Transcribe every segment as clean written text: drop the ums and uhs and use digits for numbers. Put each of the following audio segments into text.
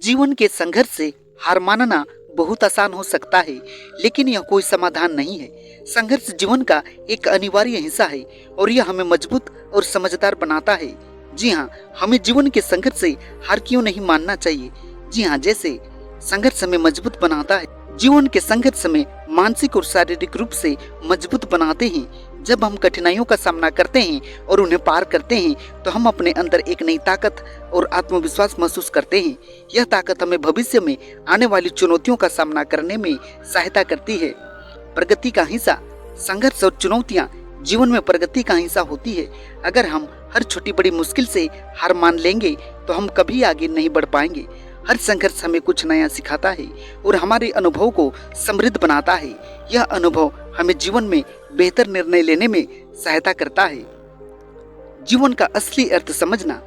जीवन के संघर्ष से हार मानना बहुत आसान हो सकता है, लेकिन यह कोई समाधान नहीं है। संघर्ष जीवन का एक अनिवार्य हिस्सा है और यह हमें मजबूत और समझदार बनाता है। जी हाँ, हमें जीवन के संघर्ष से हार क्यों नहीं मानना चाहिए। जी हाँ, जैसे संघर्ष हमें मजबूत बनाता है। जीवन के संघर्ष में मानसिक और शारीरिक रूप से मजबूत बनाते हैं। जब हम कठिनाइयों का सामना करते हैं और उन्हें पार करते हैं तो हम अपने अंदर एक नई ताकत और आत्मविश्वास महसूस करते हैं। यह ताकत हमें भविष्य में आने वाली चुनौतियों का सामना करने में सहायता करती है। प्रगति का हिस्सा। संघर्ष और चुनौतियां जीवन में प्रगति का हिस्सा होती है। अगर हम हर छोटी बड़ी मुश्किल से हार मान लेंगे तो हम कभी आगे नहीं बढ़ पाएंगे। हर संघर्ष हमें कुछ नया सिखाता है और हमारे अनुभव को समृद्ध बनाता है। यह अनुभव हमें जीवन में बेहतर निर्णय लेने में सहायता करता है। जीवन का असली अर्थ समझना।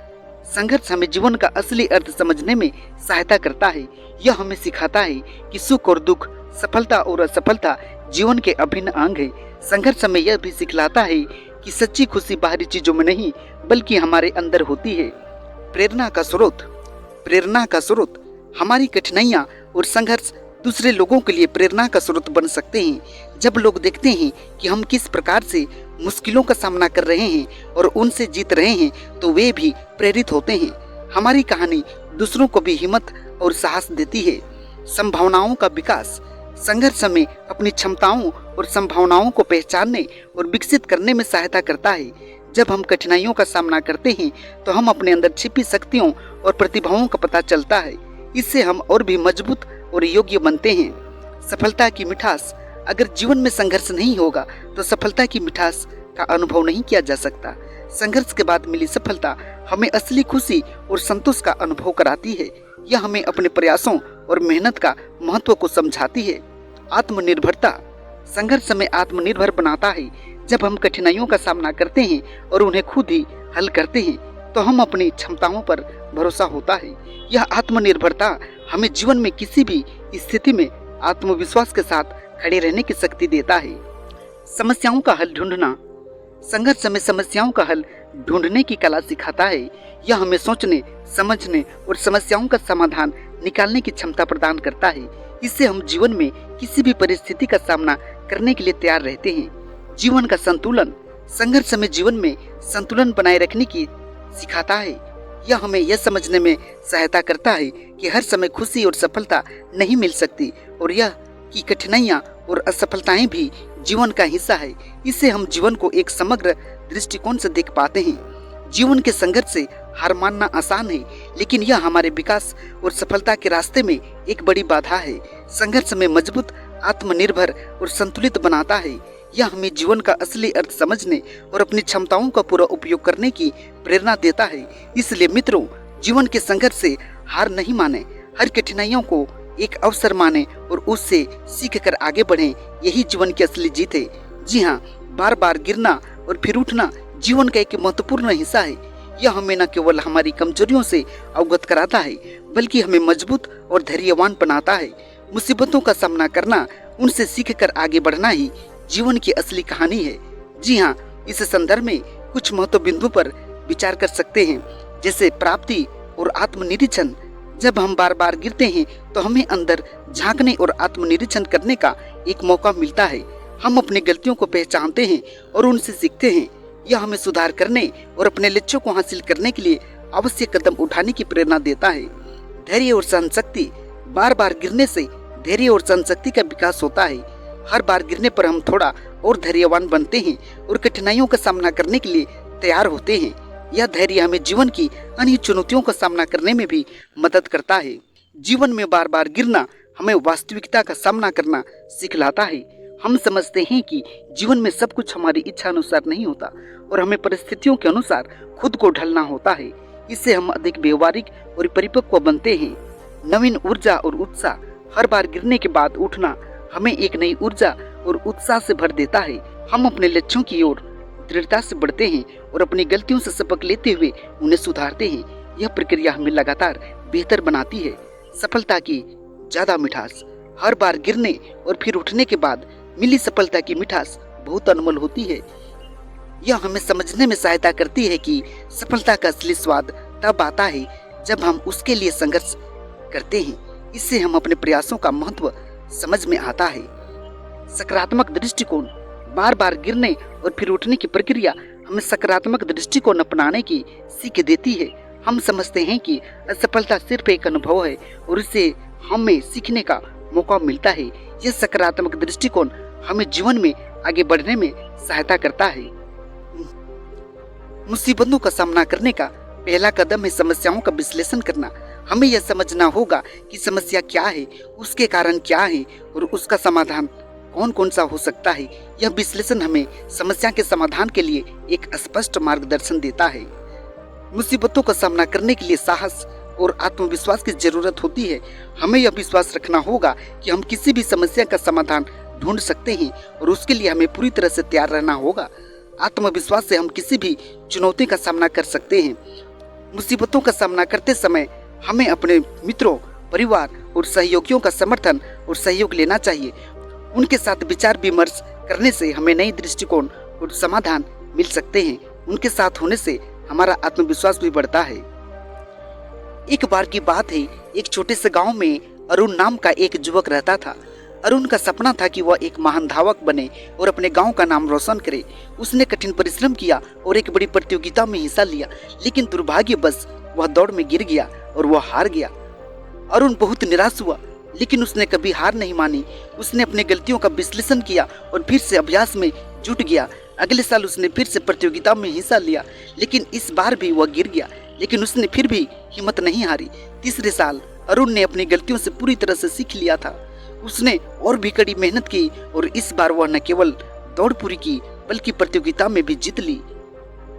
संघर्ष हमें जीवन का असली अर्थ समझने में सहायता करता है। यह हमें सिखाता है कि सुख और दुख, सफलता और असफलता जीवन के अभिन्न अंग है। संघर्ष हमें यह भी सिखलाता है कि सच्ची खुशी बाहरी चीजों में नहीं बल्कि हमारे अंदर होती है। प्रेरणा का स्रोत। प्रेरणा का स्रोत। हमारी कठिनाइयाँ और संघर्ष दूसरे लोगों के लिए प्रेरणा का स्रोत बन सकते हैं। जब लोग देखते हैं कि हम किस प्रकार से मुश्किलों का सामना कर रहे हैं और उनसे जीत रहे हैं तो वे भी प्रेरित होते हैं। हमारी कहानी दूसरों को भी हिम्मत और साहस देती है। संभावनाओं का विकास। संघर्ष हमें अपनी क्षमताओं और संभावनाओं को पहचानने और विकसित करने में सहायता करता है। जब हम कठिनाइयों का सामना करते हैं तो हम अपने अंदर छिपी शक्तियों और प्रतिभाओं का पता चलता है। इससे हम और भी मजबूत और योग्य बनते हैं। सफलता की मिठास। अगर जीवन में संघर्ष नहीं होगा तो सफलता की मिठास का अनुभव नहीं किया जा सकता। संघर्ष के बाद मिली सफलता हमें असली खुशी और संतोष का अनुभव कराती है। यह हमें अपने प्रयासों और मेहनत का महत्व को समझाती है। आत्मनिर्भरता। संघर्ष हमें आत्मनिर्भर बनाता है। जब हम कठिनाइयों का सामना करते हैं और उन्हें खुद ही हल करते हैं तो हम अपनी क्षमताओं पर भरोसा होता है। यह आत्मनिर्भरता हमें जीवन में किसी भी स्थिति में आत्मविश्वास के साथ खड़े रहने की शक्ति देता है। समस्याओं का हल ढूंढना। संघर्ष हमें समस्याओं का हल ढूंढने की कला सिखाता है। यह हमें सोचने, समझने और समस्याओं का समाधान निकालने की क्षमता प्रदान करता है। इससे हम जीवन में किसी भी परिस्थिति का सामना करने के लिए तैयार रहते हैं। जीवन का संतुलन। संघर्ष हमें जीवन में संतुलन बनाए रखने की सिखाता है। यह हमें यह समझने में सहायता करता है कि हर समय खुशी और सफलता नहीं मिल सकती और यह कि कठिनाइयाँ और असफलताएं भी जीवन का हिस्सा है। इससे हम जीवन को एक समग्र दृष्टिकोण से देख पाते हैं। जीवन के संघर्ष से हार मानना आसान है, लेकिन यह हमारे विकास और सफलता के रास्ते में एक बड़ी बाधा है। संघर्ष में मजबूत, आत्मनिर्भर और संतुलित बनाता है। यह हमें जीवन का असली अर्थ समझने और अपनी क्षमताओं का पूरा उपयोग करने की प्रेरणा देता है। इसलिए मित्रों, जीवन के संघर्ष से हार नहीं माने, हर कठिनाइयों को एक अवसर माने और उससे सीख कर आगे बढ़ें। यही जीवन की असली जीत है। जी हाँ, बार बार गिरना और फिर उठना जीवन का एक महत्वपूर्ण हिस्सा है। यह हमें न केवल हमारी कमजोरियों से अवगत कराता है बल्कि हमें मजबूत और धैर्यवान बनाता है। मुसीबतों का सामना करना, उनसे सीख कर आगे बढ़ना ही जीवन की असली कहानी है। जी हाँ, इस संदर्भ में कुछ महत्व बिंदु पर विचार कर सकते हैं, जैसे प्राप्ति और आत्मनिरीक्षण। जब हम बार बार गिरते हैं तो हमें अंदर झांकने और आत्मनिरीक्षण करने का एक मौका मिलता है। हम अपनी गलतियों को पहचानते हैं और उनसे सीखते हैं। यह हमें सुधार करने और अपने लक्ष्यों को हासिल करने के लिए आवश्यक कदम उठाने की प्रेरणा देता है। धैर्य और सहनशक्ति। बार बार गिरने से धैर्य और सहनशक्ति का विकास होता है। हर बार गिरने पर हम थोड़ा और धैर्यवान बनते हैं और कठिनाइयों का सामना करने के लिए तैयार होते हैं। यह धैर्य हमें जीवन की अन्य चुनौतियों का सामना करने में भी मदद करता है। जीवन में बार बार गिरना हमें वास्तविकता का सामना करना सिखलाता है। हम समझते हैं कि जीवन में सब कुछ हमारी इच्छा अनुसार नहीं होता और हमें परिस्थितियों के अनुसार खुद को ढलना होता है। इससे हम अधिक व्यवहारिक और परिपक्व बनते हैं। नवीन ऊर्जा और उत्साह। हर बार गिरने के बाद उठना हमें एक नई ऊर्जा और उत्साह से भर देता है। हम अपने लक्ष्यों की ओर दृढ़ता से बढ़ते हैं और अपनी गलतियों से सबक लेते हुए उन्हें सुधारते हैं। यह प्रक्रिया हमें लगातार बेहतर बनाती है। सफलता की ज्यादा मिठास। हर बार गिरने और फिर उठने के बाद मिली सफलता की मिठास बहुत अनमोल होती है। यह हमें समझने में सहायता करती है कि सफलता का असली स्वाद तब आता है जब हम उसके लिए संघर्ष करते हैं। इससे हम अपने प्रयासों का महत्व समझ में आता है। सकारात्मक दृष्टिकोण, बार बार गिरने और फिर उठने की प्रक्रिया हमें सकारात्मक दृष्टिकोण अपनाने की सीख देती है। हम समझते हैं कि असफलता सिर्फ एक अनुभव है और इससे हमें सीखने का मौका मिलता है। यह सकारात्मक दृष्टिकोण हमें जीवन में आगे बढ़ने में सहायता करता है। मुसीबतों का सामना करने का पहला कदम है समस्याओं का विश्लेषण करना। हमें यह समझना होगा कि समस्या क्या है, उसके कारण क्या है और उसका समाधान कौन कौन सा हो सकता है। यह विश्लेषण हमें समस्या के समाधान के लिए एक स्पष्ट मार्गदर्शन देता है। मुसीबतों का सामना करने के लिए साहस और आत्मविश्वास की जरूरत होती है। हमें यह विश्वास रखना होगा कि हम किसी भी समस्या का समाधान ढूंढ सकते हैं और उसके लिए हमें पूरी तरह से तैयार रहना होगा। आत्मविश्वास से हम किसी भी चुनौती का सामना कर सकते हैं। मुसीबतों का सामना करते समय हमें अपने मित्रों, परिवार और सहयोगियों का समर्थन और सहयोग लेना चाहिए। उनके साथ विचार विमर्श करने से हमें नई दृष्टिकोण और समाधान मिल सकते हैं। उनके साथ होने से हमारा आत्मविश्वास भी बढ़ता है। एक बार की बात है, एक छोटे से गांव में अरुण नाम का एक युवक रहता था। अरुण का सपना था कि वह एक महान धावक बने और अपने गांव का नाम रोशन करे। उसने कठिन परिश्रम किया और एक बड़ी प्रतियोगिता में हिस्सा लिया, लेकिन दुर्भाग्यवश वह दौड़ में गिर गया और वह हार गया। अरुण बहुत निराश हुआ, लेकिन उसने कभी हार नहीं मानी। उसने अपनी गलतियों का विश्लेषण किया और फिर से अभ्यास में जुट गया। अगले साल उसने फिर से प्रतियोगिता में हिस्सा लिया, लेकिन इस बार भी वह गिर गया, लेकिन उसने फिर भी हिम्मत नहीं हारी। तीसरे साल अरुण ने अपनी गलतियों से पूरी तरह से सीख लिया था। उसने और भी कड़ी मेहनत की और इस बार वह न केवल दौड़ पूरी की बल्कि प्रतियोगिता में भी जीत ली।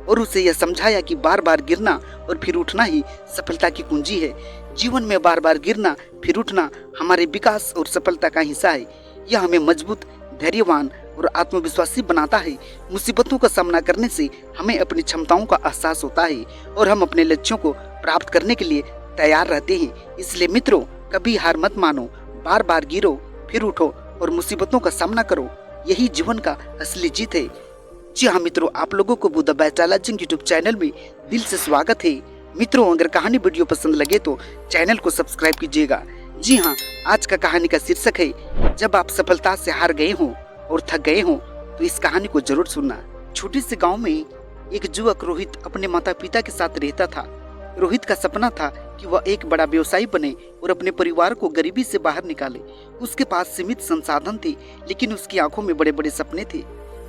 और उसे यह समझाया कि बार बार गिरना और फिर उठना ही सफलता की कुंजी है। जीवन में बार बार गिरना फिर उठना हमारे विकास और सफलता का हिस्सा है। यह हमें मजबूत, धैर्यवान और आत्मविश्वासी बनाता है। मुसीबतों का सामना करने से हमें अपनी क्षमताओं का एहसास होता है और हम अपने लक्ष्यों को प्राप्त करने के लिए तैयार रहते हैं। इसलिए मित्रों, कभी हार मत मानो, बार बार गिरो फिर उठो और मुसीबतों का सामना करो। यही जीवन का असली जीत है। जी हाँ मित्रों, आप लोगों को बुद्ध बैचलर्स यूट्यूब चैनल में दिल से स्वागत है। मित्रों, अगर कहानी वीडियो पसंद लगे तो चैनल को सब्सक्राइब कीजिएगा। जी हाँ, आज का कहानी का शीर्षक है, जब आप सफलता से हार गए हों और थक गए हों तो इस कहानी को जरूर सुनना। छोटे से गांव में एक युवक रोहित अपने माता पिता के साथ रहता था। रोहित का सपना था कि वह एक बड़ा व्यवसायी बने और अपने परिवार को गरीबी से बाहर निकाले। उसके पास सीमित संसाधन थे, लेकिन उसकी आंखों में बड़े बड़े सपने थे।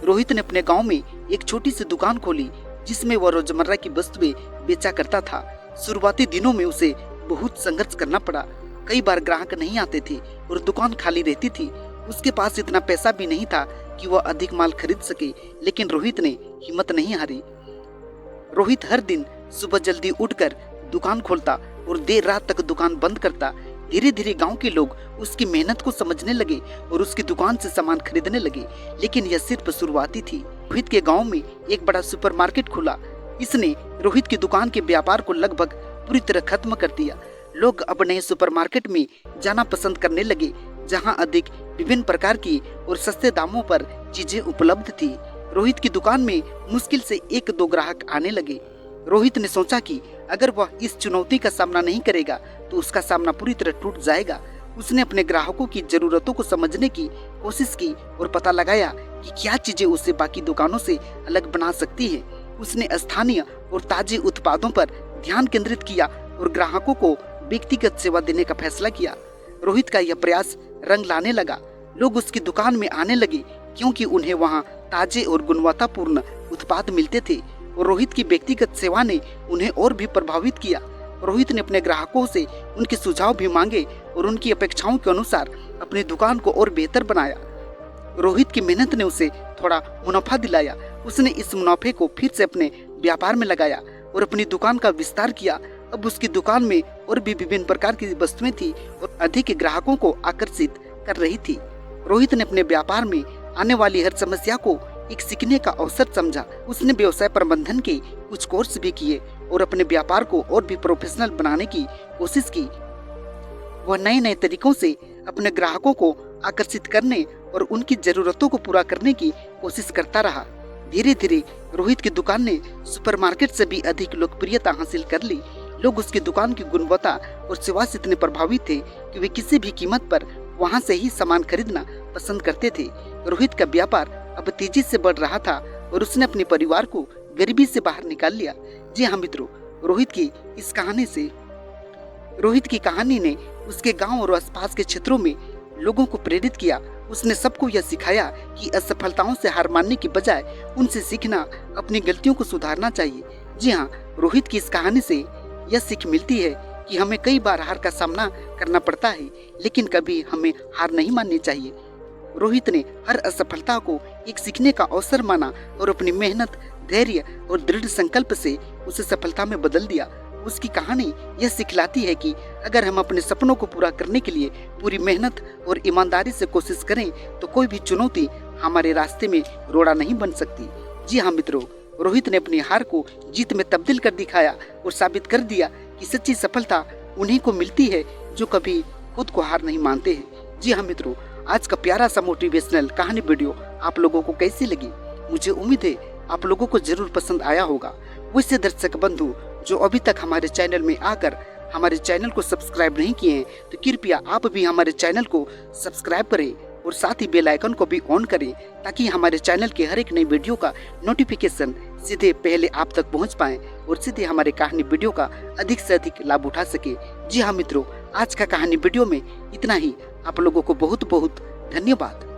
रोहित ने अपने गांव में एक छोटी सी दुकान खोली, जिसमें वह रोजमर्रा की वस्तुएं बेचा करता था। शुरुआती दिनों में उसे बहुत संघर्ष करना पड़ा। कई बार ग्राहक नहीं आते थे और दुकान खाली रहती थी। उसके पास इतना पैसा भी नहीं था कि वह अधिक माल खरीद सके, लेकिन रोहित ने हिम्मत नहीं हारी। रोहित हर दिन सुबह जल्दी उठकर दुकान खोलता और देर रात तक दुकान बंद करता। धीरे धीरे गांव के लोग उसकी मेहनत को समझने लगे और उसकी दुकान से सामान खरीदने लगे, लेकिन यह सिर्फ शुरुआती थी। रोहित के गांव में एक बड़ा सुपरमार्केट खुला। इसने रोहित की दुकान के व्यापार को लगभग पूरी तरह खत्म कर दिया। लोग अब नए सुपरमार्केट में जाना पसंद करने लगे, जहां अधिक विभिन्न प्रकार की और सस्ते दामों पर चीजें उपलब्ध थी। रोहित की दुकान में मुश्किल से 1-2 ग्राहक आने लगे। रोहित ने सोचा कि अगर वह इस चुनौती का सामना नहीं करेगा तो उसका सामना पूरी तरह टूट जाएगा। उसने अपने ग्राहकों की जरूरतों को समझने की कोशिश की और पता लगाया कि क्या चीजें उसे बाकी दुकानों से अलग बना सकती है। उसने स्थानीय और ताजे उत्पादों पर ध्यान केंद्रित किया और ग्राहकों को व्यक्तिगत सेवा देने का फैसला किया। रोहित का यह प्रयास रंग लाने लगा। लोग उसकी दुकान में आने लगे क्योंकि उन्हें वहां ताजे और गुणवत्तापूर्ण उत्पाद मिलते थे, और रोहित की व्यक्तिगत सेवा ने उन्हें और भी प्रभावित किया। रोहित ने अपने ग्राहकों से उनके सुझाव भी मांगे और उनकी अपेक्षाओं के अनुसार अपनी दुकान को और बेहतर बनाया। रोहित की मेहनत ने उसे थोड़ा मुनाफा दिलाया। उसने इस मुनाफे को फिर से अपने व्यापार में लगाया और अपनी दुकान का विस्तार किया। अब उसकी दुकान में और भी विभिन्न प्रकार की वस्तुएं थी और अधिक ग्राहकों को आकर्षित कर रही थी। रोहित ने अपने व्यापार में आने वाली हर समस्या को एक सीखने का अवसर समझा। उसने व्यवसाय प्रबंधन के कुछ कोर्स भी किए और अपने व्यापार को और भी प्रोफेशनल बनाने की कोशिश की। वह नए नए तरीकों से अपने ग्राहकों को आकर्षित करने और उनकी जरूरतों को पूरा करने की कोशिश करता रहा। धीरे धीरे रोहित की दुकान ने सुपरमार्केट से भी अधिक लोकप्रियता हासिल कर ली। लोग उसकी दुकान की गुणवत्ता और सुभाष इतने प्रभावित थे कि वे किसी भी कीमत पर वहां से ही सामान खरीदना पसंद करते थे। रोहित का व्यापार अब तेजी से बढ़ रहा था और उसने अपने परिवार को गरीबी से बाहर निकाल लिया। जी हाँ मित्रों, रोहित की कहानी ने उसके गांव और आसपास के क्षेत्रों में लोगों को प्रेरित किया। उसने सबको यह सिखाया कि असफलताओं से हार मानने की बजाय उनसे सीखना, अपनी गलतियों को सुधारना चाहिए। जी हाँ, रोहित की इस कहानी से यह सीख मिलती है कि हमें कई बार हार का सामना करना पड़ता है, लेकिन कभी हमें हार नहीं माननी चाहिए। रोहित ने हर असफलता को एक सीखने का अवसर माना और अपनी मेहनत, धैर्य और दृढ़ संकल्प से उसे सफलता में बदल दिया। उसकी कहानी यह सिखलाती है कि अगर हम अपने सपनों को पूरा करने के लिए पूरी मेहनत और ईमानदारी से कोशिश करें तो कोई भी चुनौती हमारे रास्ते में रोड़ा नहीं बन सकती। जी हाँ मित्रों, रोहित ने अपनी हार को जीत में तब्दील कर दिखाया और साबित कर दिया कि सच्ची सफलता उन्हीं को मिलती है जो कभी खुद को हार नहीं मानते हैं। जी हाँ मित्रों, आज का प्यारा सा मोटिवेशनल कहानी वीडियो आप लोगों को कैसी लगी? मुझे उम्मीद है आप लोगों को जरूर पसंद आया होगा। वैसे दर्शक बंधु जो अभी तक हमारे चैनल में आकर हमारे चैनल को सब्सक्राइब नहीं किए हैं तो कृपया आप भी हमारे चैनल को सब्सक्राइब करें और साथ ही बेल आइकन को भी ऑन करें ताकि हमारे चैनल के हर एक नई वीडियो का नोटिफिकेशन सीधे पहले आप तक पहुंच पाए और सीधे हमारे कहानी वीडियो का अधिक से अधिक लाभ उठा सके। जी हाँ मित्रों, आज का कहानी वीडियो में इतना ही। आप लोगों को बहुत बहुत धन्यवाद।